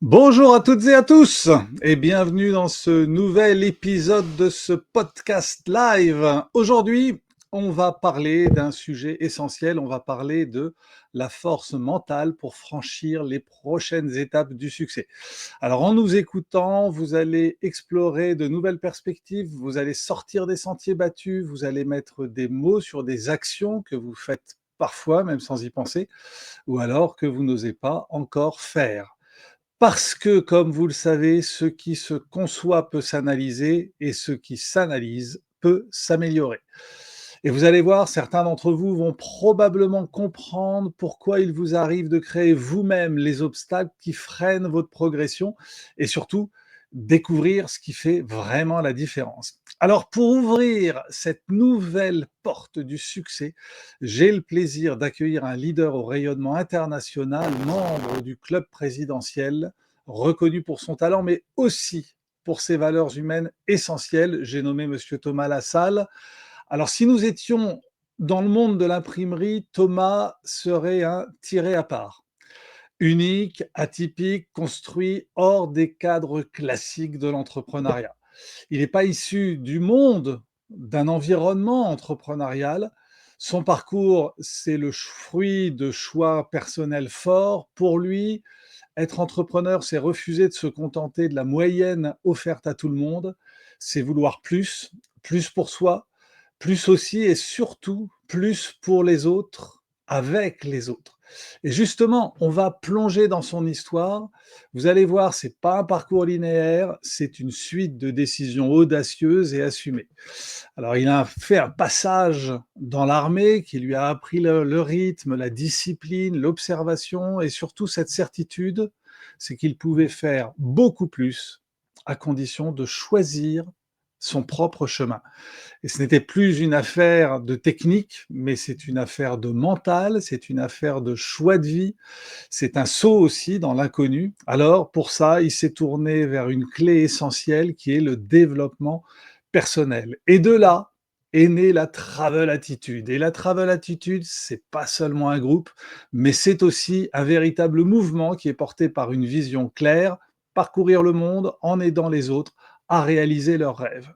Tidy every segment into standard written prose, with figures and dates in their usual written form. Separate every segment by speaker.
Speaker 1: Bonjour à toutes et à tous et bienvenue dans ce nouvel épisode de ce podcast live. Aujourd'hui, on va parler d'un sujet essentiel, on va parler de la force mentale pour franchir les prochaines étapes du succès. Alors en nous écoutant, vous allez explorer de nouvelles perspectives, vous allez sortir des sentiers battus, vous allez mettre des mots sur des actions que vous faites parfois, même sans y penser, ou alors que vous n'osez pas encore faire. Parce que, comme vous le savez, ce qui se conçoit peut s'analyser et ce qui s'analyse peut s'améliorer. Et vous allez voir, certains d'entre vous vont probablement comprendre pourquoi il vous arrive de créer vous-même les obstacles qui freinent votre progression et surtout découvrir ce qui fait vraiment la différence. Alors pour ouvrir cette nouvelle porte du succès, j'ai le plaisir d'accueillir un leader au rayonnement international, membre du club présidentiel, reconnu pour son talent, mais aussi pour ses valeurs humaines essentielles. J'ai nommé Monsieur Thomas Lassalle. Alors, si nous étions dans le monde de l'imprimerie, Thomas serait un tiré à part. Unique, atypique, construit hors des cadres classiques de l'entrepreneuriat. Il n'est pas issu du monde d'un environnement entrepreneurial. Son parcours, c'est le fruit de choix personnels forts. Pour lui, être entrepreneur, c'est refuser de se contenter de la moyenne offerte à tout le monde. C'est vouloir plus, plus pour soi, plus aussi et surtout plus pour les autres, avec les autres. Et justement, on va plonger dans son histoire. Vous allez voir, c'est pas un parcours linéaire, c'est une suite de décisions audacieuses et assumées. Alors, il a fait un passage dans l'armée qui lui a appris le rythme, la discipline, l'observation et surtout cette certitude, c'est qu'il pouvait faire beaucoup plus à condition de choisir son propre chemin. Et ce n'était plus une affaire de technique, mais c'est une affaire de mental, c'est une affaire de choix de vie, c'est un saut aussi dans l'inconnu. Alors, pour ça, il s'est tourné vers une clé essentielle qui est le développement personnel. Et de là est née la Travel Attitude. Et la Travel Attitude, c'est pas seulement un groupe, mais c'est aussi un véritable mouvement qui est porté par une vision claire, parcourir le monde en aidant les autres à réaliser leurs rêves.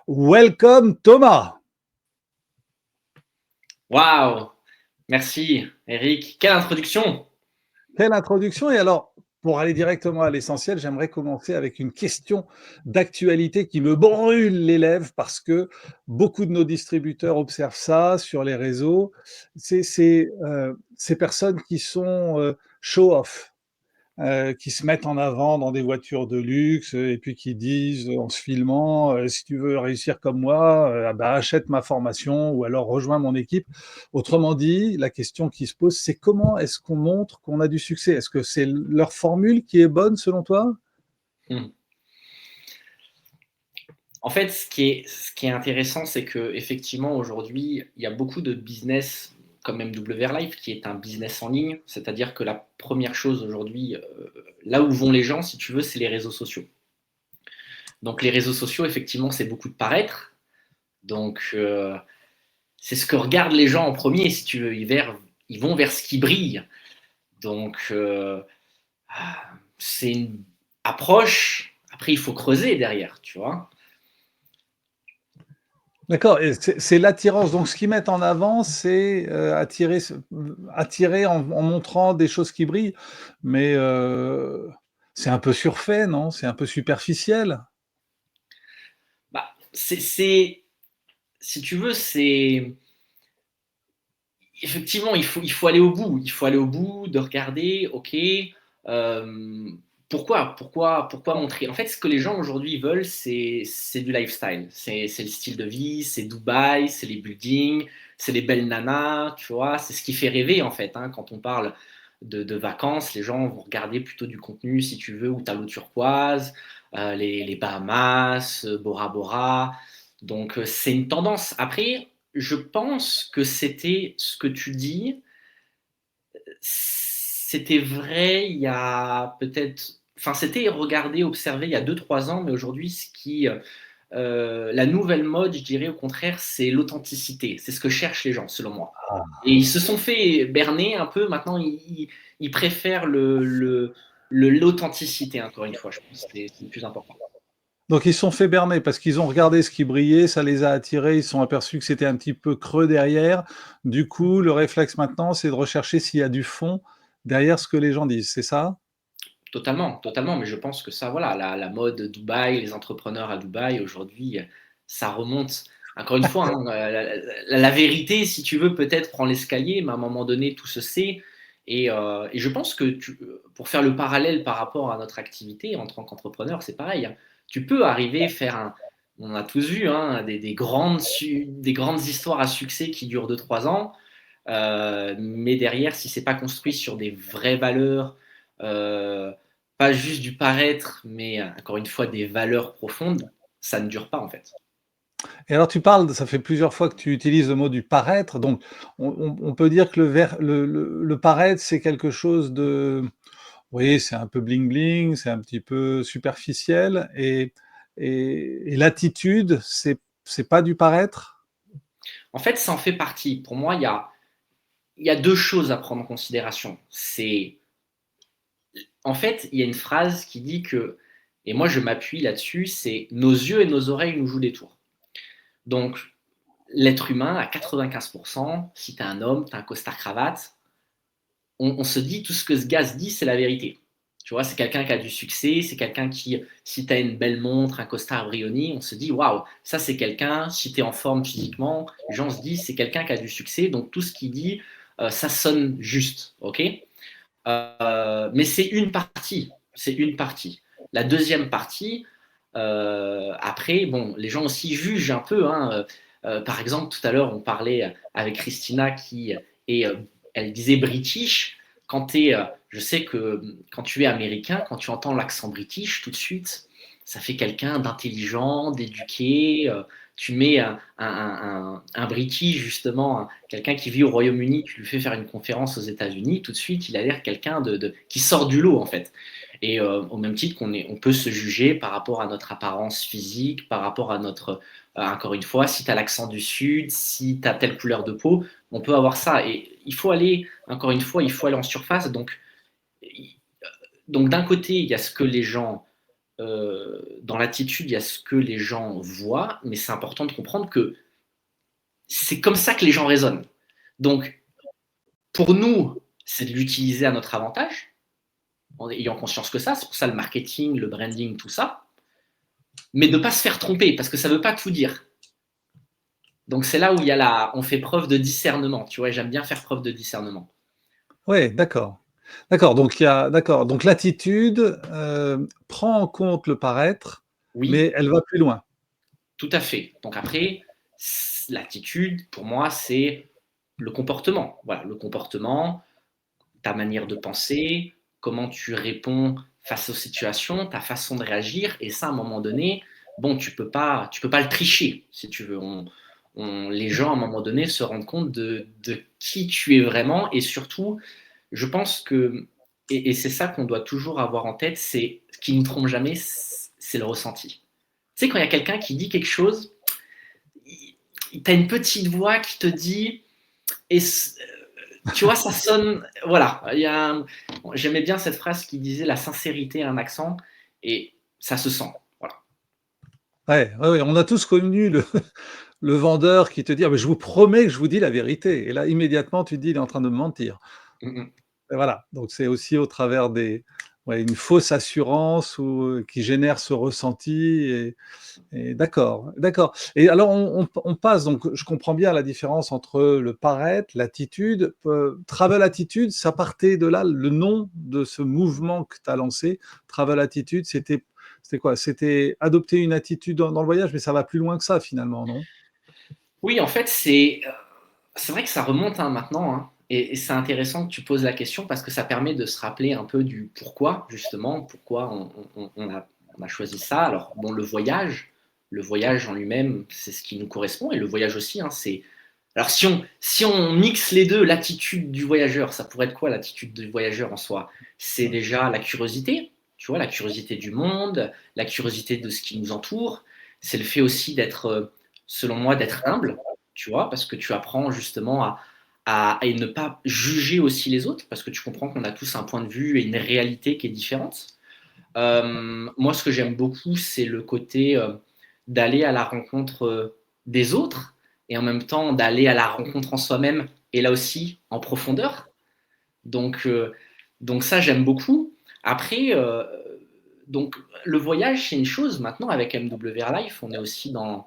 Speaker 1: Welcome Thomas.
Speaker 2: Waouh! Merci Eric. Quelle introduction!
Speaker 1: Quelle introduction. Et alors, pour aller directement à l'essentiel, j'aimerais commencer avec une question d'actualité qui me brûle les lèvres parce que beaucoup de nos distributeurs observent ça sur les réseaux. C'est ces personnes qui sont show off, qui se mettent en avant dans des voitures de luxe et puis qui disent en se filmant, si tu veux réussir comme moi, bah, achète ma formation ou alors rejoins mon équipe. Autrement dit, la question qui se pose, c'est comment est-ce qu'on montre qu'on a du succès? Est-ce que c'est leur formule qui est bonne selon toi?
Speaker 2: Mmh. En fait, ce qui est intéressant, c'est qu'effectivement, aujourd'hui, il y a beaucoup de business comme MW Life qui est un business en ligne. C'est-à-dire que la première chose aujourd'hui, là où vont les gens, si tu veux, c'est les réseaux sociaux. Donc les réseaux sociaux, effectivement, c'est beaucoup de paraître. Donc c'est ce que regardent les gens en premier, si tu veux. Ils vont vers ce qui brille. Donc c'est une approche. Après, il faut creuser derrière, tu vois.
Speaker 1: D'accord, et c'est l'attirance. Donc, ce qu'ils mettent en avant, c'est attirer en montrant des choses qui brillent. Mais c'est un peu surfait, non? C'est un peu superficiel.
Speaker 2: Bah, si tu veux, c'est effectivement, il faut aller au bout. Il faut aller au bout de regarder, ok, euh, pourquoi montrer. En fait, ce que les gens aujourd'hui veulent, c'est du lifestyle. C'est le style de vie, c'est Dubaï, c'est les buildings, c'est les belles nanas, tu vois. C'est ce qui fait rêver, en fait, hein, quand on parle de vacances. Les gens vont regarder plutôt du contenu, si tu veux, où tu as l'eau turquoise, les Bahamas, Bora Bora. Donc, c'est une tendance. Après, je pense que c'était ce que tu dis, c'était vrai il y a peut-être, enfin c'était regardé, observé il y a 2 3 ans, mais aujourd'hui la nouvelle mode, je dirais au contraire, c'est l'authenticité. C'est ce que cherchent les gens, selon moi. Et ils se sont fait berner un peu. Maintenant, ils préfèrent l'authenticité, encore une fois, je pense, c'est le plus important.
Speaker 1: Donc ils se sont fait berner parce qu'ils ont regardé ce qui brillait, ça les a attirés, ils se sont aperçus que c'était un petit peu creux derrière. Du coup, le réflexe maintenant, c'est de rechercher s'il y a du fond derrière ce que les gens disent, c'est ça?
Speaker 2: Totalement, totalement, mais je pense que ça, voilà, la mode Dubaï, les entrepreneurs à Dubaï, aujourd'hui, ça remonte. Encore une fois, hein, la vérité, si tu veux, peut-être prend l'escalier, mais à un moment donné, tout se sait. Et je pense que pour faire le parallèle par rapport à notre activité en tant qu'entrepreneur, c'est pareil, hein. Tu peux arriver faire on a tous vu, hein, des grandes histoires à succès qui durent 2 3 ans, mais derrière, si c'est pas construit sur des vraies valeurs, euh, pas juste du paraître, mais encore une fois des valeurs profondes, ça ne dure pas en fait.
Speaker 1: Et alors tu parles, ça fait plusieurs fois que tu utilises le mot du paraître, donc on peut dire que le paraître, c'est quelque chose de oui, c'est un peu bling bling, c'est un petit peu superficiel et l'attitude, c'est pas du paraître?
Speaker 2: En fait, ça en fait partie. Pour moi, il y a deux choses à prendre en considération. En fait, il y a une phrase qui dit que, et moi je m'appuie là-dessus, c'est nos yeux et nos oreilles nous jouent des tours. Donc, l'être humain, à 95%, si tu es un homme, tu as un costard-cravate, on se dit tout ce que ce gars se dit, c'est la vérité. Tu vois, c'est quelqu'un qui a du succès, c'est quelqu'un qui, si tu as une belle montre, un costard Brioni, on se dit waouh, ça c'est quelqu'un, si tu es en forme physiquement, les gens se disent c'est quelqu'un qui a du succès, donc tout ce qu'il dit, ça sonne juste, ok. Mais c'est une partie, c'est une partie. La deuxième partie, après, bon, les gens aussi jugent un peu, hein. Par exemple, tout à l'heure, on parlait avec Christina qui est, elle disait british. Je sais que quand tu es américain, quand tu entends l'accent british, tout de suite, ça fait quelqu'un d'intelligent, d'éduqué. Tu mets un British, justement, quelqu'un qui vit au Royaume-Uni, tu lui fais faire une conférence aux États-Unis, tout de suite, il a l'air quelqu'un qui sort du lot, en fait. Et au même titre on peut se juger par rapport à notre apparence physique, par rapport à notre, encore une fois, si tu as l'accent du Sud, si tu as telle couleur de peau, on peut avoir ça. Et il faut aller, encore une fois, il faut aller en surface. Donc d'un côté, il y a ce que les gens, dans l'attitude, il y a ce que les gens voient, mais c'est important de comprendre que c'est comme ça que les gens raisonnent. Donc pour nous, c'est de l'utiliser à notre avantage, en ayant conscience que ça, c'est pour ça le marketing, le branding, tout ça, mais de ne pas se faire tromper, parce que ça ne veut pas tout dire. Donc c'est là où on fait preuve de discernement, tu vois, j'aime bien faire preuve de discernement.
Speaker 1: Ouais, d'accord. D'accord, donc il y a d'accord, donc l'attitude, prend en compte le paraître,
Speaker 2: Oui,
Speaker 1: mais elle va plus loin.
Speaker 2: tout à fait. Donc après, l'attitude, pour moi, c'est le comportement. Voilà, le comportement, ta manière de penser, comment tu réponds face aux situations, ta façon de réagir. Et ça, à un moment donné, bon, tu peux pas le tricher, si tu veux. Les gens, à un moment donné, se rendent compte de qui tu es vraiment. Et surtout, je pense que, et c'est ça qu'on doit toujours avoir en tête, c'est ce qui ne nous trompe jamais, c'est le ressenti. Tu sais, quand il y a quelqu'un qui dit quelque chose, tu as une petite voix qui te dit, et tu vois, ça sonne. Voilà. J'aimais bien cette phrase qui disait la sincérité a un accent, et ça se sent. Voilà.
Speaker 1: Ouais, ouais, ouais, on a tous connu le le vendeur qui te dit: «Ah beh, je vous promets que je vous dis la vérité» et là, immédiatement, tu te dis: «Il est en train de me mentir».
Speaker 2: Mm-mm.
Speaker 1: Et voilà, donc c'est aussi au travers des ouais, une fausse assurance ou, qui génère ce ressenti et d'accord, d'accord et alors on passe donc je comprends bien la différence entre le paraître, l'attitude, Travel Attitude, ça partait de là, le nom de ce mouvement que tu as lancé, Travel Attitude, c'était quoi? C'était adopter une attitude dans le voyage, mais ça va plus loin que ça finalement, non?
Speaker 2: Oui, en fait, c'est vrai que ça remonte, hein, maintenant, hein, et c'est intéressant que tu poses la question parce que ça permet de se rappeler un peu du pourquoi, justement, pourquoi on a choisi ça. Alors, bon, le voyage en lui-même, c'est ce qui nous correspond, et le voyage aussi, hein, c'est. Alors, si on mixe les deux, l'attitude du voyageur, ça pourrait être quoi l'attitude du voyageur en soi? C'est déjà la curiosité, tu vois, la curiosité du monde, la curiosité de ce qui nous entoure. C'est le fait aussi d'être, selon moi, d'être humble, tu vois, parce que tu apprends justement et ne pas juger aussi les autres, parce que tu comprends qu'on a tous un point de vue et une réalité qui est différente. Moi, ce que j'aime beaucoup, c'est le côté d'aller à la rencontre des autres et en même temps d'aller à la rencontre en soi-même et là aussi en profondeur. Donc, euh, donc ça, j'aime beaucoup. Après, donc, le voyage, c'est une chose. Maintenant, avec MWR Life, on est aussi dans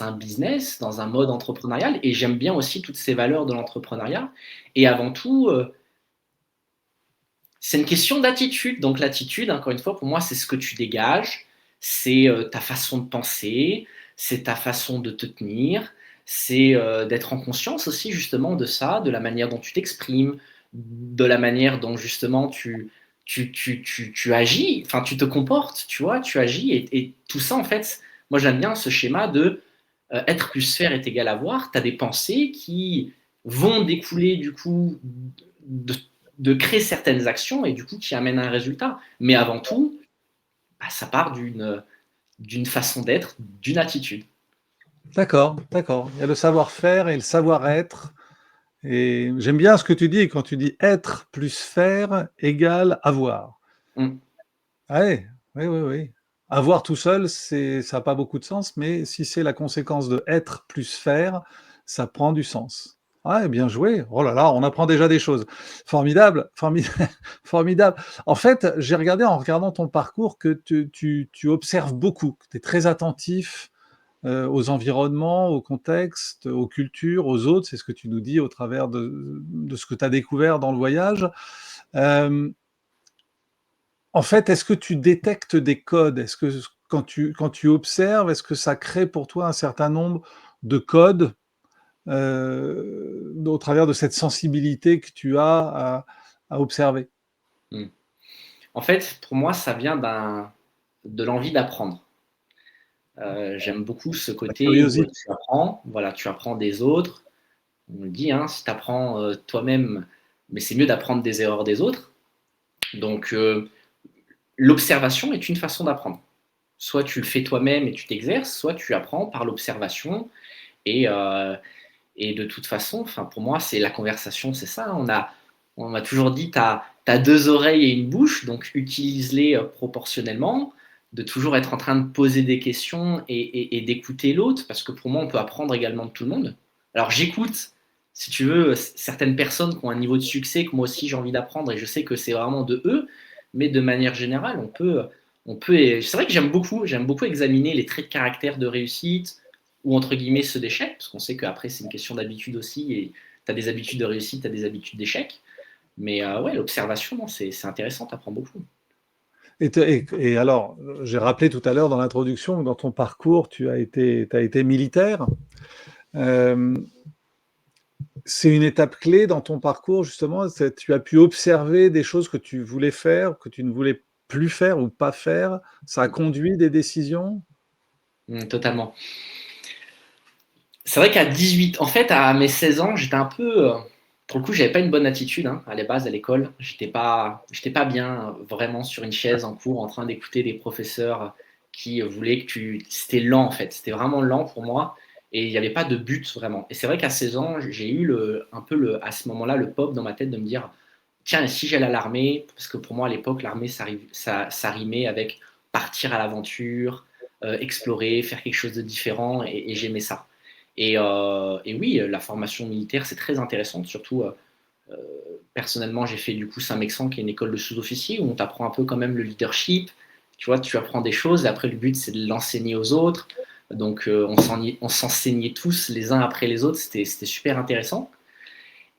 Speaker 2: un business, dans un mode entrepreneurial et j'aime bien aussi toutes ces valeurs de l'entrepreneuriat. Et avant tout, c'est une question d'attitude. Donc l'attitude, encore une fois, pour moi, c'est ce que tu dégages, c'est ta façon de penser, c'est ta façon de te tenir, c'est d'être en conscience aussi justement de ça, de la manière dont tu t'exprimes, de la manière dont justement tu agis, enfin tu te comportes, tu vois, tu agis et tout ça en fait, moi j'aime bien ce schéma de être plus faire est égal à voir, tu as des pensées qui vont découler du coup de, de créer certaines actions et du coup qui amènent à un résultat. Mais avant tout, bah, ça part d'une façon d'être, d'une attitude.
Speaker 1: D'accord, d'accord. Il y a le savoir-faire et le savoir-être. Et j'aime bien ce que tu dis quand tu dis être plus faire égale avoir.
Speaker 2: Mm.
Speaker 1: Ah ouais, oui, oui, oui. Avoir tout seul, ça n'a pas beaucoup de sens, mais si c'est la conséquence de être plus faire, ça prend du sens. Ouais, bien joué. Oh là là, on apprend déjà des choses. Formidable, formidable, formidable. En fait, j'ai regardé en regardant ton parcours que tu observes beaucoup, que tu es très attentif aux environnements, aux contextes, aux cultures, aux autres. C'est ce que tu nous dis au travers de ce que tu as découvert dans le voyage. Euh, En fait, est-ce que tu détectes des codes? Est-ce que quand tu observes, est-ce que ça crée pour toi un certain nombre de codes, au travers de cette sensibilité que tu as à observer?
Speaker 2: Mm. En fait, pour moi, ça vient de l'envie d'apprendre. J'aime beaucoup ce
Speaker 1: La
Speaker 2: côté où
Speaker 1: curiosité.
Speaker 2: tu apprends, voilà, tu apprends des autres. On le dit, hein, si tu apprends toi-même, mais c'est mieux d'apprendre des erreurs des autres. Donc, l'observation est une façon d'apprendre. Soit tu le fais toi-même et tu t'exerces, soit tu apprends par l'observation et, et de toute façon, enfin, pour moi, c'est la conversation, c'est ça. On m'a toujours dit, tu as deux oreilles et une bouche, donc utilise-les proportionnellement, de toujours être en train de poser des questions et d'écouter l'autre, parce que pour moi, on peut apprendre également de tout le monde. Alors j'écoute, si tu veux, certaines personnes qui ont un niveau de succès que moi aussi j'ai envie d'apprendre, et je sais que c'est vraiment de eux, mais de manière générale, c'est vrai que j'aime beaucoup examiner les traits de caractère de réussite, ou entre guillemets ceux d'échec, parce qu'on sait qu'après c'est une question d'habitude aussi, et tu as des habitudes de réussite, tu as des habitudes d'échec. Mais ouais, l'observation, non, c'est intéressant, tu apprends beaucoup.
Speaker 1: Et alors, j'ai rappelé tout à l'heure dans l'introduction que dans ton parcours, t'as été militaire. Euh, c'est une étape clé dans ton parcours, justement. Tu as pu observer des choses que tu voulais faire, que tu ne voulais plus faire ou pas faire. Ça a conduit des décisions.
Speaker 2: Totalement. C'est vrai qu'à 18, en fait, à mes 16 ans, j'étais un peu. Pour le coup, j'avais pas une bonne attitude hein, à la base à l'école. J'étais pas bien vraiment sur une chaise en cours en train d'écouter des professeurs qui voulaient que tu. C'était lent en fait. C'était vraiment lent pour moi et il n'y avait pas de but vraiment. Et c'est vrai qu'à 16 ans, j'ai eu un peu à ce moment-là le pop dans ma tête de me dire tiens, et si j'allais à l'armée, parce que pour moi à l'époque, l'armée ça rimait avec partir à l'aventure, explorer, faire quelque chose de différent et j'aimais ça. Et oui, la formation militaire, c'est très intéressant, surtout personnellement, j'ai fait du coup Saint-Mexan, qui est une école de sous-officiers, où on t'apprend un peu quand même le leadership, tu vois, tu apprends des choses, et après le but c'est de l'enseigner aux autres, donc on s'enseignait tous les uns après les autres, c'était super intéressant.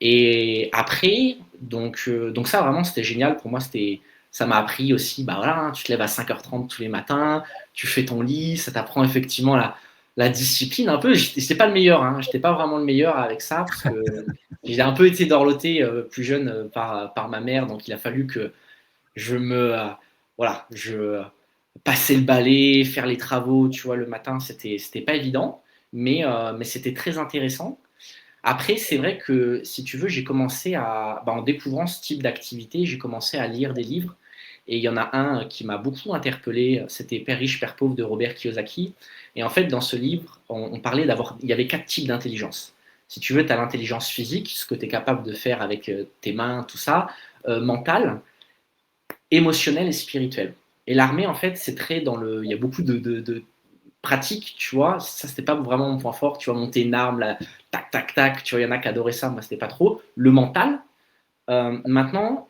Speaker 2: Et après, donc ça vraiment c'était génial, pour moi ça m'a appris aussi, bah voilà, hein, tu te lèves à 5h30 tous les matins, tu fais ton lit, ça t'apprend effectivement la discipline un peu. J'étais pas le meilleur, hein, j'étais pas vraiment le meilleur avec ça, parce que j'ai un peu été dorloté plus jeune par ma mère, donc il a fallu que je voilà, je passer le balai, faire les travaux, tu vois, le matin, c'était pas évident, mais c'était très intéressant. Après, c'est vrai que si tu veux, j'ai commencé en découvrant ce type d'activité, j'ai commencé à lire des livres. Et il y en a un qui m'a beaucoup interpellé, c'était Père riche, Père pauvre de Robert Kiyosaki. Et en fait, dans ce livre, on parlait il y avait quatre types d'intelligence. Si tu veux, tu as l'intelligence physique, ce que tu es capable de faire avec tes mains, tout ça, mentale, émotionnelle et spirituelle. Et l'armée, en fait, c'est très dans le. Il y a beaucoup de pratiques, tu vois. Ça, c'était pas vraiment mon point fort. Tu vois, monter une arme, là, tac, tac, tac. Tu vois, il y en a qui adoraient ça. Moi, c'était pas trop. Le mental. Maintenant,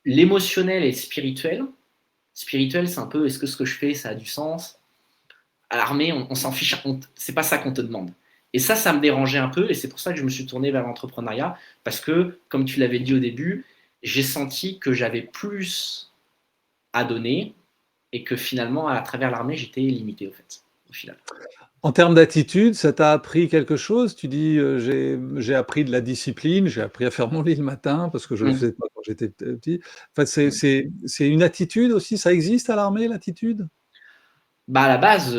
Speaker 2: l'émotionnel et spirituel. Spirituel, c'est un peu est-ce que ce que je fais, ça a du sens? À l'armée, on s'en fiche. C'est pas ça qu'on te demande. Et ça me dérangeait un peu. Et c'est pour ça que je me suis tourné vers l'entrepreneuriat. Parce que, comme tu l'avais dit au début, j'ai senti que j'avais plus à donner et que finalement, à travers l'armée, j'étais limité, au fait, au final.
Speaker 1: En termes d'attitude, ça t'a appris quelque chose? Tu dis, j'ai appris de la discipline, j'ai appris à faire mon lit le matin parce que je le
Speaker 2: Mm.
Speaker 1: faisais pas quand j'étais petit. Enfin,
Speaker 2: Mm.
Speaker 1: c'est une attitude aussi? Ça existe à l'armée, l'attitude?
Speaker 2: Bah, à la base,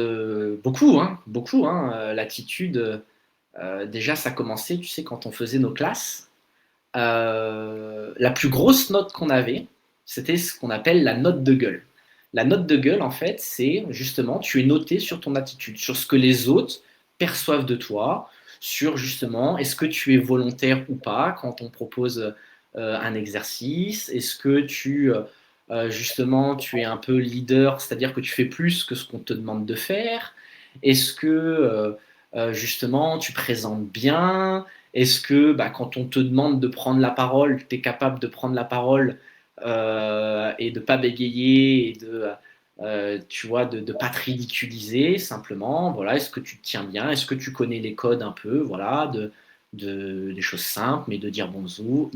Speaker 2: beaucoup, hein, beaucoup. Hein, l'attitude, déjà, ça commençait, tu sais, quand on faisait nos classes. La plus grosse note qu'on avait, c'était ce qu'on appelle la note de gueule. La note de gueule, en fait, c'est justement, tu es noté sur ton attitude, sur ce que les autres perçoivent de toi, sur justement, est-ce que tu es volontaire ou pas quand on propose un exercice, est-ce que justement, tu es un peu leader, c'est-à-dire que tu fais plus que ce qu'on te demande de faire, est-ce que justement, tu présentes bien, est-ce que bah, quand on te demande de prendre la parole, tu es capable de prendre la parole et de ne pas bégayer et tu vois, de pas te ridiculiser simplement. Voilà, est-ce que tu te tiens bien? Est-ce que tu connais les codes un peu? Voilà, des choses simples, mais de dire bonjour,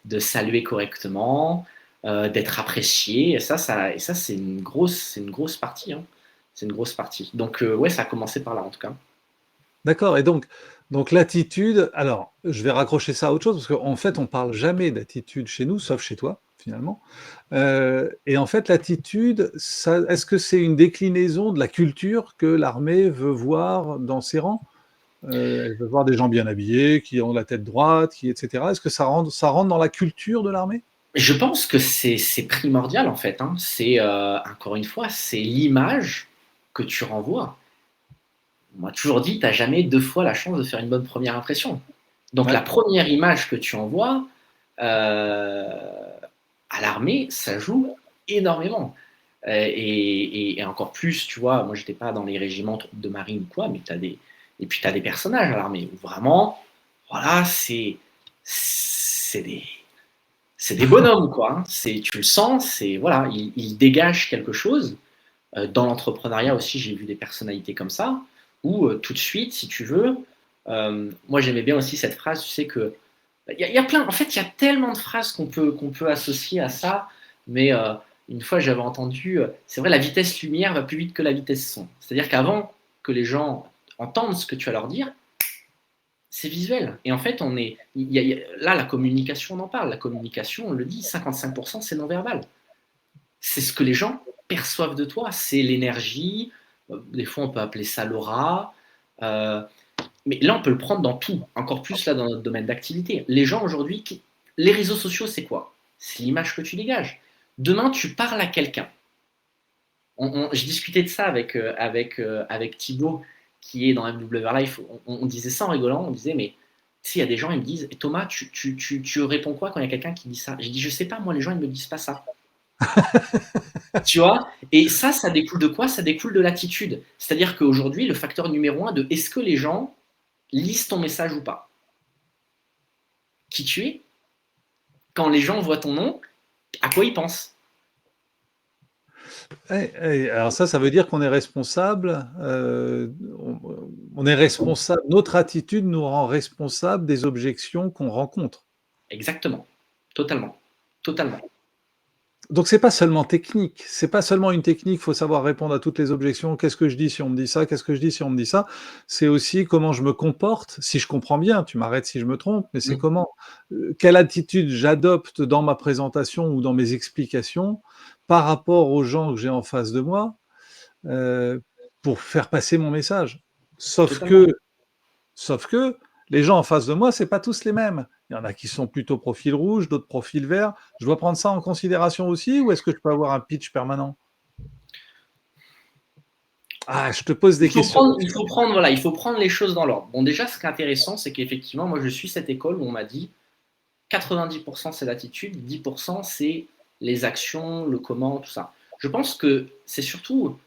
Speaker 2: de saluer correctement, d'être apprécié. Et ça c'est une grosse partie. Hein. C'est une grosse partie. Donc, ouais, ça a commencé par là en tout cas.
Speaker 1: D'accord et donc l'attitude alors, je vais raccrocher ça à autre chose parce qu'en fait, on parle jamais d'attitude chez nous, sauf chez toi, finalement. Et en fait, l'attitude, ça est-ce que c'est une déclinaison de la culture que l'armée veut voir dans ses rangs? Elle veut voir des gens bien habillés, qui ont la tête droite, qui et cetera. Est-ce que ça rentre dans la culture de l'armée?
Speaker 2: Je pense que c'est primordial en fait. Hein. Encore une fois, c'est l'image que tu renvoies. On m'a toujours dit, tu n'as jamais deux fois la chance de faire une bonne première impression. Donc la
Speaker 1: Ouais.
Speaker 2: première image que tu envoies à l'armée, ça joue énormément. Et encore plus, tu vois, moi j'étais pas dans les régiments troupes de marine ou quoi, mais et puis tu as des personnages à l'armée où vraiment, voilà, c'est des bonhommes, quoi. Hein. Tu le sens, voilà, ils dégagent quelque chose. Dans l'entrepreneuriat aussi, j'ai vu des personnalités comme ça, où tout de suite, si tu veux, moi j'aimais bien aussi cette phrase, tu sais que il y a plein, en fait, il y a tellement de phrases qu'on peut associer à ça, mais une fois j'avais entendu, c'est vrai, la vitesse lumière va plus vite que la vitesse son. C'est-à-dire qu'avant que les gens entendent ce que tu vas leur dire, c'est visuel. Et en fait, là, la communication, on en parle. La communication, on le dit, 55% c'est non-verbal. C'est ce que les gens perçoivent de toi. C'est l'énergie. Des fois, on peut appeler ça l'aura. Euh, mais là, on peut le prendre dans tout. Encore plus là dans notre domaine d'activité. Les gens aujourd'hui, les réseaux sociaux, c'est quoi? C'est l'image que tu dégages. Demain, tu parles à quelqu'un. Je discutais de ça avec Thibaut, qui est dans MW Life. On disait ça en rigolant. On disait, mais s'il y a des gens, ils me disent, Thomas, tu réponds quoi quand il y a quelqu'un qui dit ça? J'ai dit, je sais pas, moi, les gens, ils me disent pas ça. Tu vois? Et ça découle de quoi? Ça découle de l'attitude. C'est-à-dire qu'aujourd'hui, le facteur numéro un de est-ce que les gens lisent ton message ou pas? Qui tu es? Quand les gens voient ton nom, à quoi ils pensent?
Speaker 1: Alors ça veut dire qu'on est responsable, on est responsable notre attitude nous rend responsable des objections qu'on rencontre.
Speaker 2: Exactement. Totalement. Totalement.
Speaker 1: Donc c'est pas seulement technique, c'est pas seulement une technique, il faut savoir répondre à toutes les objections. Qu'est-ce que je dis si on me dit ça? Qu'est-ce que je dis si on me dit ça? C'est aussi comment je me comporte, si je comprends bien, tu m'arrêtes si je me trompe, mais c'est
Speaker 2: Mm.
Speaker 1: comment, quelle attitude j'adopte dans ma présentation ou dans mes explications par rapport aux gens que j'ai en face de moi, heu, pour faire passer mon message. Sauf
Speaker 2: Totalement.
Speaker 1: que Sauf que les gens en face de moi, c'est pas tous les mêmes. Il y en a qui sont plutôt profil rouge, d'autres profil vert. Je dois prendre ça en considération aussi ou est-ce que je peux avoir un pitch permanent? Ah, je te pose des questions.
Speaker 2: Voilà, il faut prendre les choses dans l'ordre. Bon, déjà, ce qui est intéressant, c'est qu'effectivement, moi, je suis cette école où on m'a dit 90% c'est l'attitude, 10% c'est les actions, le comment, tout ça. Je pense que c'est surtout.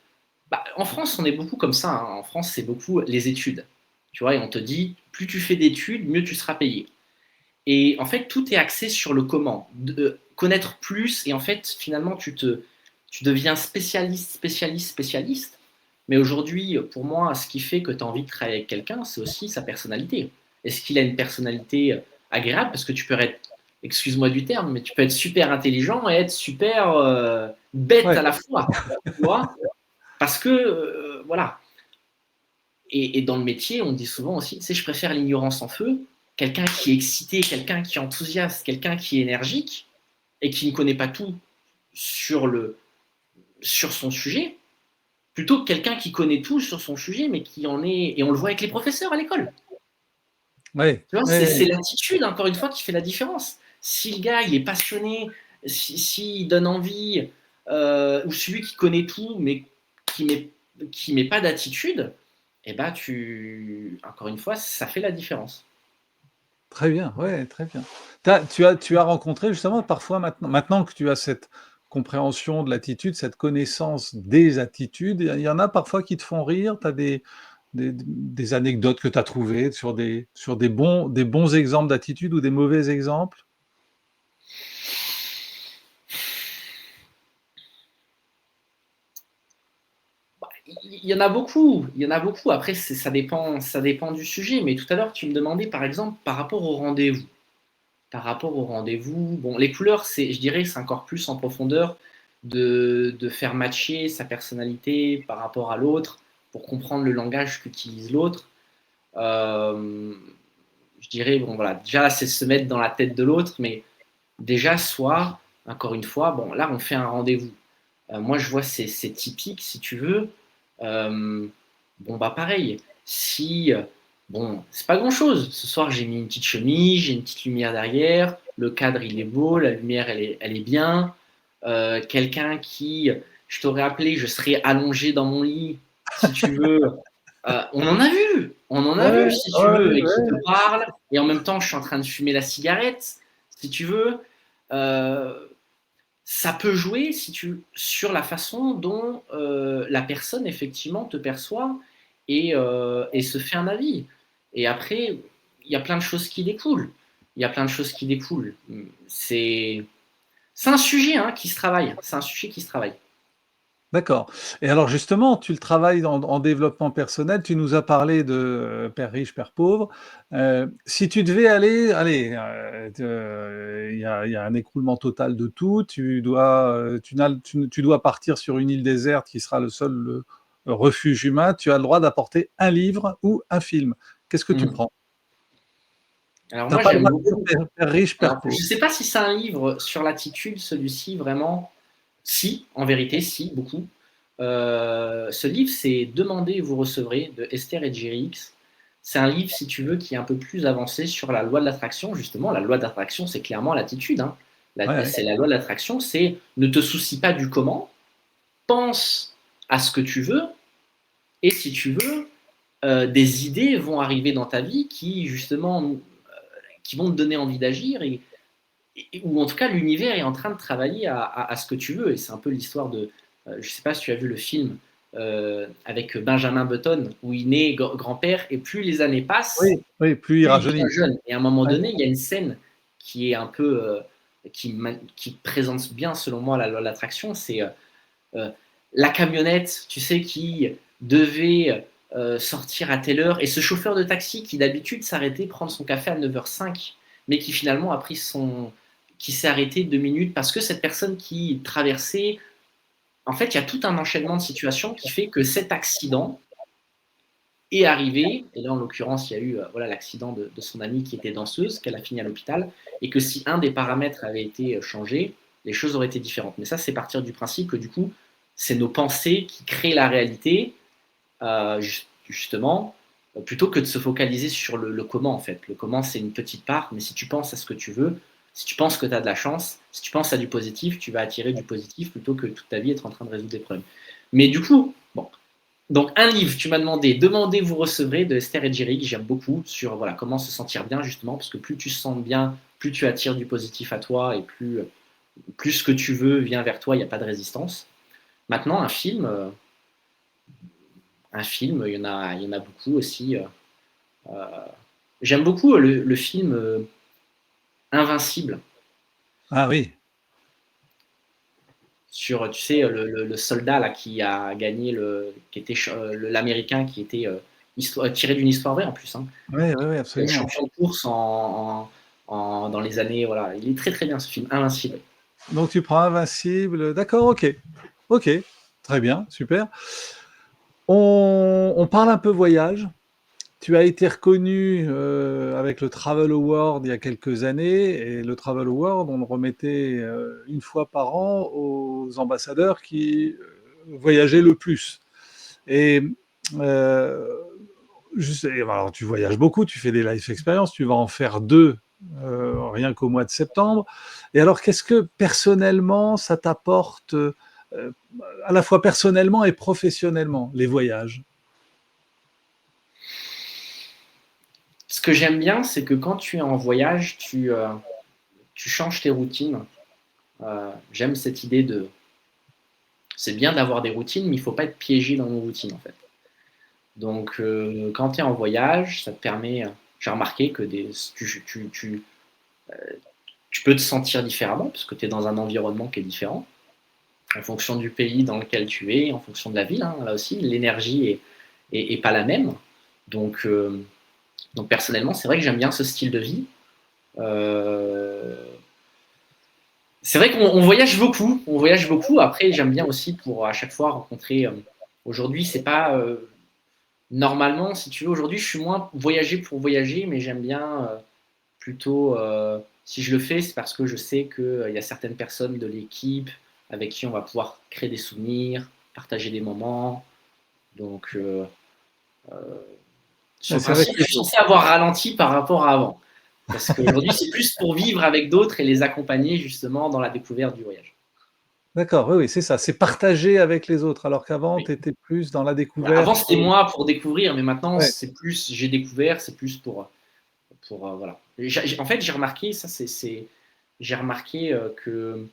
Speaker 2: En France, on est beaucoup comme ça. Hein. En France, c'est beaucoup les études. Tu vois, et on te dit, plus tu fais d'études, mieux tu seras payé. Et en fait, tout est axé sur le comment. Connaître plus, et en fait, finalement, tu deviens spécialiste, spécialiste, spécialiste. Mais aujourd'hui, pour moi, ce qui fait que tu as envie de travailler avec quelqu'un, c'est aussi sa personnalité. Est-ce qu'il a une personnalité agréable? Parce que tu peux être, excuse-moi du terme, mais tu peux être super intelligent et être super bête
Speaker 1: Ouais,
Speaker 2: à la fois. Tu vois? Parce que, voilà. Et dans le métier, on dit souvent aussi, tu sais, je préfère l'ignorance en feu, quelqu'un qui est excité, quelqu'un qui est enthousiaste, quelqu'un qui est énergique et qui ne connaît pas tout sur, sur son sujet, plutôt que quelqu'un qui connaît tout sur son sujet, mais qui en est. Et on le voit avec les professeurs à l'école.
Speaker 1: ouais,
Speaker 2: Tu vois,
Speaker 1: ouais,
Speaker 2: c'est l'attitude, encore une fois, qui fait la différence. Si le gars, il est passionné, s'il donne envie, ou celui qui connaît tout, mais qui met pas d'attitude, eh ben, encore une fois, ça fait la différence.
Speaker 1: très bien, ouais, très bien. Tu as rencontré justement parfois maintenant que tu as cette compréhension de l'attitude, cette connaissance des attitudes, il y en a parfois qui te font rire? Tu as des anecdotes que tu as trouvées sur des bons exemples d'attitude ou des mauvais exemples?
Speaker 2: Il y en a beaucoup, il y en a beaucoup. Après, ça dépend du sujet. Mais tout à l'heure, tu me demandais, par exemple, par rapport au rendez-vous. Par rapport au rendez-vous, bon, les couleurs, je dirais, c'est encore plus en profondeur de faire matcher sa personnalité par rapport à l'autre pour comprendre le langage qu'utilise l'autre. Euh, je dirais, bon, voilà, déjà, c'est se mettre dans la tête de l'autre, mais déjà, soit, encore une fois, bon, là, on fait un rendez-vous. Moi, je vois, c'est typique, si tu veux. Euh, bon, bah, pareil. Si, bon, c'est pas grand-chose. Ce soir, j'ai mis une petite chemise, j'ai une petite lumière derrière. Le cadre, il est beau, la lumière, elle est bien. Quelqu'un qui, je t'aurais appelé, je serais allongé dans mon lit, si tu veux. On en a vu,
Speaker 1: Ouais,
Speaker 2: si tu
Speaker 1: ouais,
Speaker 2: veux, et qui te
Speaker 1: ouais.
Speaker 2: parle. Et en même temps, je suis en train de fumer la cigarette, si tu veux. Euh, Ça peut jouer sur la façon dont la personne effectivement te perçoit et se fait un avis. Et après, il y a plein de choses qui découlent. Il y a plein de choses qui découlent. C'est, c'est un sujet hein, qui se travaille. C'est un sujet qui se travaille.
Speaker 1: D'accord. Et alors justement, tu le travailles en développement personnel, tu nous as parlé de, père riche, père pauvre. Si tu devais il y a un écroulement total de tout, tu dois partir sur une île déserte qui sera le seul, refuge humain, tu as le droit d'apporter un livre ou un film. Qu'est-ce que tu
Speaker 2: Mhm.
Speaker 1: prends?
Speaker 2: Alors
Speaker 1: Tu as
Speaker 2: moi
Speaker 1: pas le
Speaker 2: j'aime
Speaker 1: droit de dire
Speaker 2: beaucoup.
Speaker 1: père riche, père
Speaker 2: Alors je
Speaker 1: pauvre.
Speaker 2: ne sais pas si c'est un livre sur l'attitude, celui-ci vraiment. Si, en vérité, si, beaucoup. Ce livre, c'est Demandez et vous recevrez de Esther et Jerry Hicks. C'est un livre, si tu veux, qui est un peu plus avancé sur la loi de l'attraction. Justement, la loi de l'attraction, c'est clairement l'attitude. Hein.
Speaker 1: Ouais, ouais.
Speaker 2: C'est la loi de l'attraction, c'est ne te soucie pas du comment, pense à ce que tu veux, et si tu veux, des idées vont arriver dans ta vie qui, justement, qui vont te donner envie d'agir ou en tout cas l'univers est en train de travailler à ce que tu veux. Et c'est un peu l'histoire de, je ne sais pas si tu as vu le film avec Benjamin Button, où il naît grand-père, et plus les années passent,
Speaker 1: Oui, oui, plus il
Speaker 2: plus il devient
Speaker 1: rajeunit.
Speaker 2: jeune. Et à un moment
Speaker 1: Ouais.
Speaker 2: donné, il y a une scène qui est un peu, qui présente bien, selon moi, la loi de l'attraction, c'est euh, la camionnette, tu sais, qui devait sortir à telle heure, et ce chauffeur de taxi qui d'habitude s'arrêtait prendre son café à 9h05, mais qui finalement a pris qui s'est arrêté 2 minutes parce que cette personne qui traversait, en fait, il y a tout un enchaînement de situations qui fait que cet accident est arrivé, et là en l'occurrence il y a eu voilà, l'accident de son amie qui était danseuse, qu'elle a fini à l'hôpital, et que si un des paramètres avait été changé, les choses auraient été différentes. Mais ça c'est partir du principe que du coup c'est nos pensées qui créent la réalité, justement, plutôt que de se focaliser sur le comment en fait. Le comment c'est une petite part, mais si tu penses à ce que tu veux, si tu penses que tu as de la chance, si tu penses à du positif, tu vas attirer du positif plutôt que toute ta vie être en train de résoudre des problèmes. Mais du coup, bon, Donc, un livre, tu m'as demandé Demandez, vous recevrez de Esther et Jerry, que j'aime beaucoup, sur voilà, comment se sentir bien, justement, parce que plus tu se sens bien, plus tu attires du positif à toi et plus ce que tu veux vient vers toi, il n'y a pas de résistance. Maintenant, il y en a beaucoup aussi. Euh, J'aime beaucoup le film Invincible,
Speaker 1: Ah oui,
Speaker 2: sur, tu sais, le soldat là, qui a gagné, qui était l'américain, qui était tiré d'une histoire vraie en plus, hein,
Speaker 1: oui, oui, oui, absolument.
Speaker 2: champion de course dans les années. Voilà. Il est très très bien ce film, Invincible.
Speaker 1: Donc tu prends Invincible, d'accord, ok. Ok, très bien, super. On parle un peu voyage. Tu as été reconnu avec le Travel Award il y a quelques années, et le Travel Award, on le remettait une fois par an aux ambassadeurs qui voyageaient le plus. Et euh, alors tu voyages beaucoup, tu fais des life experiences, tu vas en faire deux rien qu'au mois de septembre. Et alors, qu'est-ce que personnellement ça t'apporte, à la fois personnellement et professionnellement, les voyages?
Speaker 2: Ce que j'aime bien, c'est que quand tu es en voyage, tu changes tes routines. J'aime cette idée de. C'est bien d'avoir des routines, mais il ne faut pas être piégé dans nos routines, en fait. Donc, quand tu es en voyage, ça te permet. J'ai remarqué que tu peux te sentir différemment, parce que tu es dans un environnement qui est différent, en fonction du pays dans lequel tu es, en fonction de la ville, hein, là aussi, l'énergie est pas la même. Donc, donc personnellement, c'est vrai que j'aime bien ce style de vie. Euh, c'est vrai qu'on voyage beaucoup. On voyage beaucoup. Après, j'aime bien aussi pour à chaque fois rencontrer. Aujourd'hui, c'est pas normalement, si tu veux. Aujourd'hui, je suis moins voyager pour voyager, mais j'aime bien plutôt. Si je le fais, c'est parce que je sais qu'il y a certaines personnes de l'équipe avec qui on va pouvoir créer des souvenirs, partager des moments. Donc, sur le
Speaker 1: C'est vrai
Speaker 2: principe,
Speaker 1: que
Speaker 2: je suis censé avoir ralenti par rapport à avant. Parce qu'aujourd'hui, c'est plus pour vivre avec d'autres et les accompagner justement dans la découverte du voyage.
Speaker 1: d'accord, oui, oui, c'est ça, c'est partager avec les autres, alors qu'avant,
Speaker 2: Oui.
Speaker 1: tu étais plus dans la
Speaker 2: Avant,
Speaker 1: découverte.
Speaker 2: c'était moi pour découvrir, mais maintenant,
Speaker 1: Ouais,
Speaker 2: c'est plus j'ai découvert, c'est plus pour voilà. En fait, j'ai remarqué, ça, j'ai remarqué que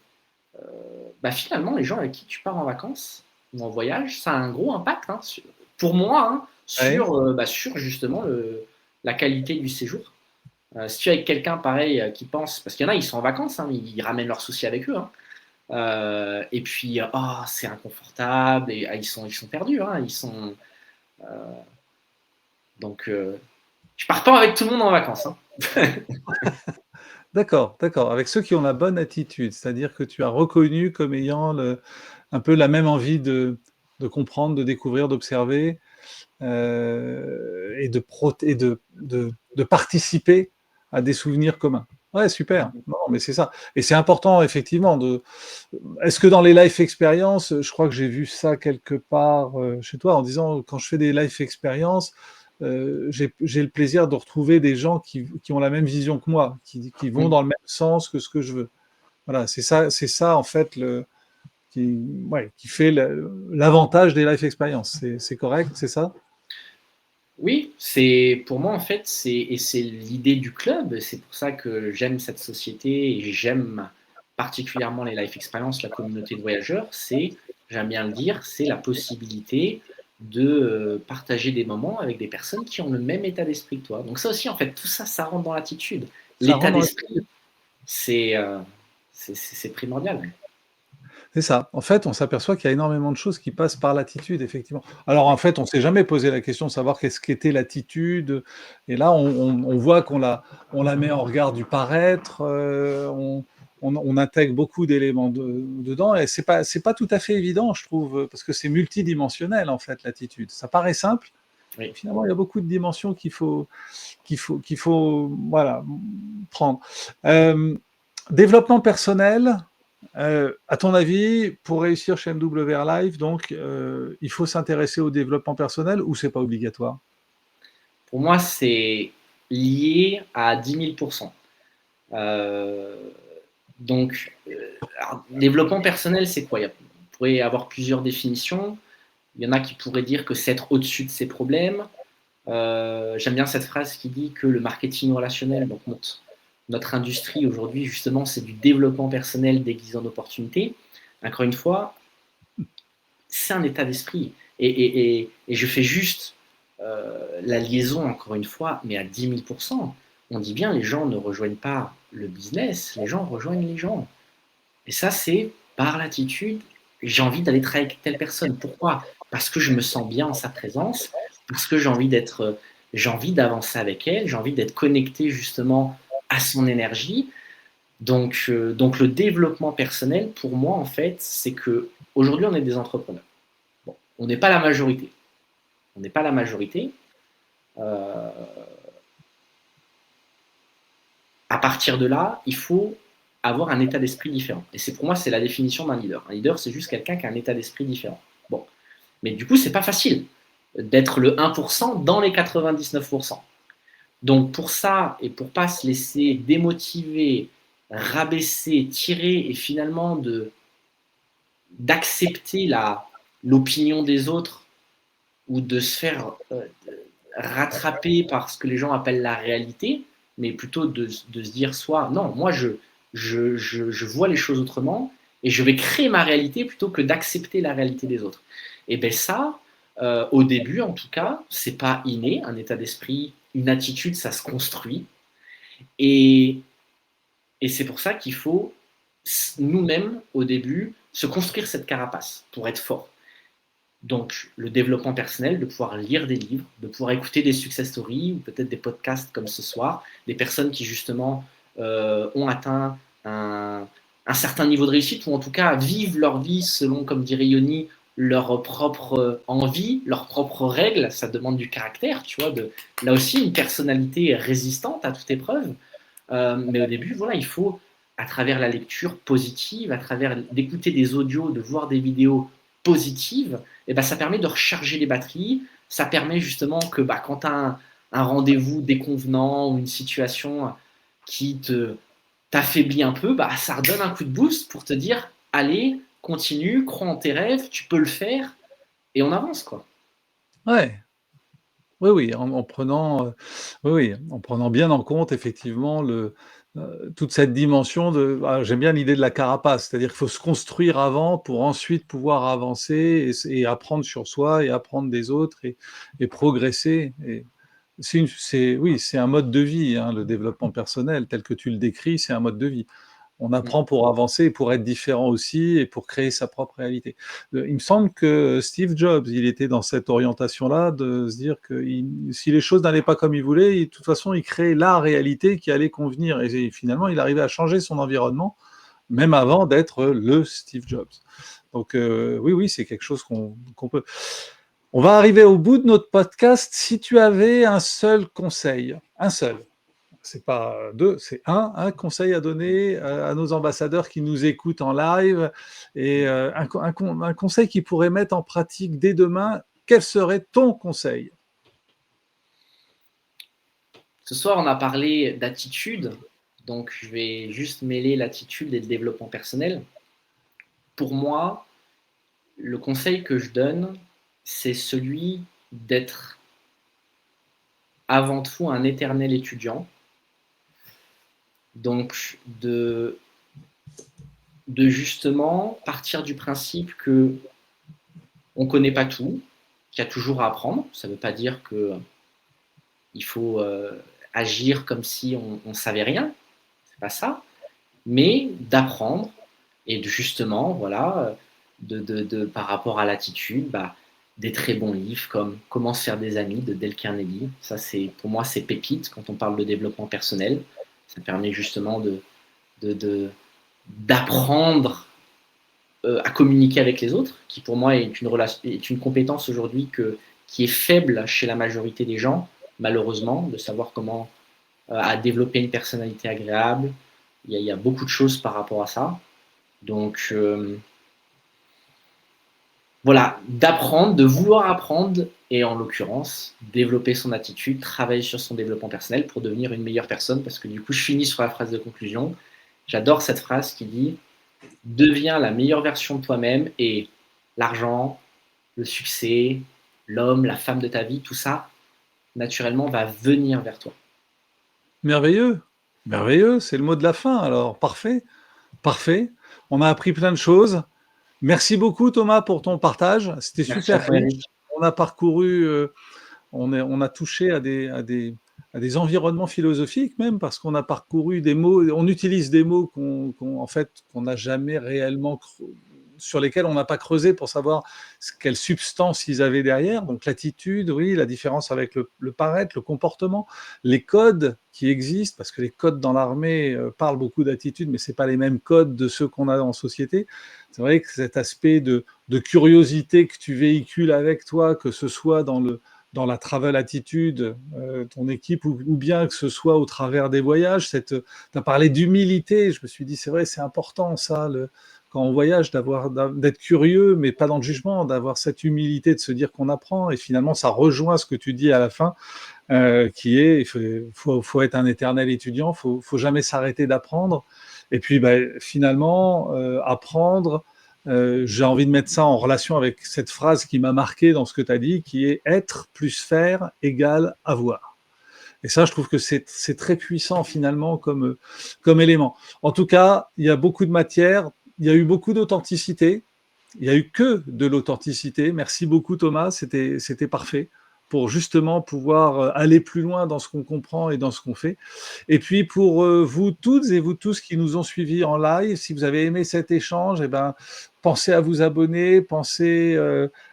Speaker 2: bah, finalement, les gens avec qui tu pars en vacances ou en voyage, ça a un gros impact, hein, pour moi, hein,
Speaker 1: ouais,
Speaker 2: sur justement la qualité du séjour. Si tu es avec quelqu'un pareil qui pense, parce qu'il y en a, ils sont en vacances, hein, ils ramènent leurs soucis avec eux, hein. Et puis, oh, c'est inconfortable, et ils sont perdus, hein, donc, je pars pas avec tout le monde en vacances, hein.
Speaker 1: d'accord, d'accord, avec ceux qui ont la bonne attitude, c'est-à-dire que tu as reconnu comme ayant un peu la même envie de comprendre, de découvrir, d'observer, et de participer à des souvenirs communs. Ouais, super. Non, mais c'est ça. Et c'est important, effectivement. Est-ce que dans les life experiences, je crois que j'ai vu ça quelque part chez toi en disant, quand je fais des life experiences, j'ai le plaisir de retrouver des gens qui ont la même vision que moi, qui vont
Speaker 2: Mm.
Speaker 1: dans le même sens que ce que je veux. Voilà, c'est ça en fait qui, ouais, qui fait l'avantage des life experiences. C'est correct, c'est ça?
Speaker 2: Oui, c'est pour moi en fait, c'est l'idée du club. C'est pour ça que j'aime cette société et j'aime particulièrement les life experiences, la communauté de voyageurs. J'aime bien le dire, c'est la possibilité de partager des moments avec des personnes qui ont le même état d'esprit que toi. Donc ça aussi, en fait, tout ça, ça rentre dans l'attitude.
Speaker 1: Ça
Speaker 2: L'état
Speaker 1: rend dans
Speaker 2: d'esprit, c'est euh, c'est primordial.
Speaker 1: C'est ça. En fait, on s'aperçoit qu'il y a énormément de choses qui passent par l'attitude, effectivement. Alors, en fait, on s'est jamais posé la question de savoir qu'est-ce qu'était l'attitude. Et là, on voit qu'on la met en regard du paraître. On intègre beaucoup d'éléments dedans. Et c'est pas tout à fait évident, je trouve, parce que c'est multidimensionnel, en fait, l'attitude. Ça paraît simple.
Speaker 2: Oui.
Speaker 1: Finalement, il y a beaucoup de dimensions qu'il faut voilà, prendre. Euh, Développement personnel, à ton avis, pour réussir chez MWR Live, donc, il faut s'intéresser au développement personnel ou c'est pas obligatoire?
Speaker 2: Pour moi, c'est lié à 10 000%. Euh, donc, alors, développement personnel, c'est quoi? On pourrait avoir plusieurs définitions. Il y en a qui pourraient dire que c'est être au-dessus de ses problèmes. J'aime bien cette phrase qui dit que le marketing relationnel, donc notre industrie aujourd'hui, justement, c'est du développement personnel déguisé en opportunité. Encore une fois, c'est un état d'esprit. Et je fais juste la liaison, encore une fois, mais à 10 000%. On dit bien, les gens ne rejoignent pas le business, les gens rejoignent les gens. Et ça, c'est par l'attitude, j'ai envie d'aller travailler avec telle personne. Pourquoi? Parce que je me sens bien en sa présence, parce que j'ai envie d'avancer avec elle, j'ai envie d'être connecté justement à son énergie. Donc le développement personnel, pour moi, en fait, c'est que aujourd'hui, on est des entrepreneurs. Bon, on n'est pas la majorité. On n'est pas la majorité. Euh, à partir de là, il faut avoir un état d'esprit différent. Et c'est pour moi, c'est la définition d'un leader. Un leader, c'est juste quelqu'un qui a un état d'esprit différent. Bon. Mais du coup, c'est pas facile d'être le 1% dans les 99%. Donc pour ça, et pour pas se laisser démotiver, rabaisser, tirer, et finalement d'accepter l'opinion des autres ou de se faire rattraper par ce que les gens appellent la réalité, mais plutôt de se dire soit non, moi je vois les choses autrement et je vais créer ma réalité plutôt que d'accepter la réalité des autres. Et bien ça, au début en tout cas, c'est pas inné, un état d'esprit, une attitude, ça se construit. Et, et c'est pour ça qu'il faut nous-mêmes, au début, se construire cette carapace pour être fort. Donc, le développement personnel, de pouvoir lire des livres, de pouvoir écouter des success stories ou peut-être des podcasts comme ce soir, des personnes qui justement ont atteint un certain niveau de réussite ou en tout cas vivent leur vie selon, comme dirait Yoni, leur propre envie, leurs propres règles. Ça demande du caractère, tu vois, là aussi une personnalité résistante à toute épreuve. Mais au début, voilà, il faut, à travers la lecture positive, à travers d'écouter des audios, de voir des vidéos positives, et ben, ça permet de recharger les batteries. Ça permet justement que quand tu as un rendez-vous déconvenant ou une situation qui t'affaiblit un peu, ça redonne un coup de boost pour te dire allez, continue, crois en tes rêves, tu peux le faire, et on avance, quoi.
Speaker 1: Ouais. Oui, oui, en prenant, oui, oui, en prenant bien en compte effectivement toute cette dimension j'aime bien l'idée de la carapace, c'est-à-dire qu'il faut se construire avant pour ensuite pouvoir avancer et apprendre sur soi et apprendre des autres et progresser et oui, c'est un mode de vie, hein, le développement personnel tel que tu le décris, c'est un mode de vie. On
Speaker 2: Mm.
Speaker 1: apprend pour avancer, pour être différent aussi et pour créer sa propre réalité. Il me semble que Steve Jobs, il était dans cette orientation-là, de se dire que si les choses n'allaient pas comme il voulait, de toute façon, il créait la réalité qui allait convenir. Et finalement, il arrivait à changer son environnement, même avant d'être le Steve Jobs. Donc oui, oui, c'est quelque chose qu'on peut. On va arriver au bout de notre podcast. Si tu avais un seul conseil, un seul, c'est pas deux, c'est un conseil à donner à nos ambassadeurs qui nous écoutent en live et un conseil qu'ils pourraient mettre en pratique dès demain, quel serait ton conseil?
Speaker 2: Ce soir, on a parlé d'attitude, donc je vais juste mêler l'attitude et le développement personnel. Pour moi, le conseil que je donne, c'est celui d'être avant tout un éternel étudiant, donc de justement partir du principe que on ne connaît pas tout, qu'il y a toujours à apprendre. Ça ne veut pas dire qu'il faut agir comme si on ne savait rien, c'est pas ça, mais d'apprendre et justement, voilà, par rapport à l'attitude, des très bons livres comme Comment se faire des amis de Dale Carnegie. Ça, pour moi, c'est pépite quand on parle de développement personnel. Ça permet justement de, d'apprendre à communiquer avec les autres, qui pour moi est une compétence aujourd'hui qui est faible chez la majorité des gens, malheureusement, de savoir comment à développer une personnalité agréable. Il y a beaucoup de choses par rapport à ça. Donc voilà, d'apprendre, de vouloir apprendre et en l'occurrence, développer son attitude, travailler sur son développement personnel pour devenir une meilleure personne parce que du coup, je finis sur la phrase de conclusion. J'adore cette phrase qui dit « Deviens la meilleure version de toi-même et l'argent, le succès, l'homme, la femme de ta vie, tout ça, naturellement, va venir vers toi.
Speaker 1: Merveilleux, merveilleux, c'est le mot de la fin alors, parfait, parfait. On a appris plein de choses. Merci beaucoup Thomas pour ton partage, c'était
Speaker 2: Merci à
Speaker 1: super
Speaker 2: toi,
Speaker 1: riche.
Speaker 2: Eric.
Speaker 1: On a parcouru, on a touché à des environnements philosophiques même, parce qu'on a parcouru des mots, on utilise des mots en fait, qu'on n'a jamais réellement, sur lesquels on n'a pas creusé pour savoir quelle substance ils avaient derrière. Donc l'attitude, oui, la différence avec le paraître, le comportement, les codes qui existent, parce que les codes dans l'armée parlent beaucoup d'attitude, mais c'est pas les mêmes codes de ceux qu'on a en société. C'est vrai que cet aspect de curiosité que tu véhicules avec toi, que ce soit dans la travel attitude, ton équipe, ou bien que ce soit au travers des voyages. Tu as parlé d'humilité, je me suis dit, c'est vrai, c'est important ça, quand on voyage, d'être curieux, mais pas dans le jugement, d'avoir cette humilité de se dire qu'on apprend, et finalement, ça rejoint ce que tu dis à la fin, qui est, faut être un éternel étudiant, faut jamais s'arrêter d'apprendre, et puis bah, finalement, apprendre, j'ai envie de mettre ça en relation avec cette phrase qui m'a marqué dans ce que tu as dit, qui est être plus faire égale avoir. Et ça, je trouve que c'est très puissant finalement comme élément. En tout cas, il y a beaucoup de matière, il y a eu beaucoup d'authenticité, il y a eu que de l'authenticité. Merci beaucoup Thomas, c'était parfait pour justement pouvoir aller plus loin dans ce qu'on comprend et dans ce qu'on fait. Et puis pour vous toutes et vous tous qui nous ont suivis en live, si vous avez aimé cet échange, eh ben, pensez à vous abonner, pensez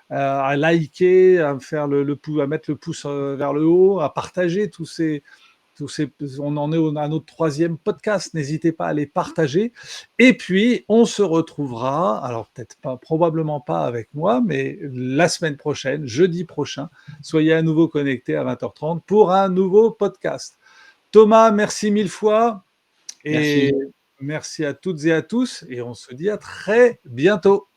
Speaker 1: à liker, à faire à mettre le pouce vers le haut, à partager on en est à notre troisième podcast, n'hésitez pas à les partager. Et puis, on se retrouvera, alors peut-être pas, probablement pas avec moi, mais la semaine prochaine, jeudi prochain, soyez à nouveau connectés à 20h30 pour un nouveau podcast. Thomas, merci mille fois et
Speaker 2: Merci.
Speaker 1: merci à toutes et à tous, et on se dit à très bientôt.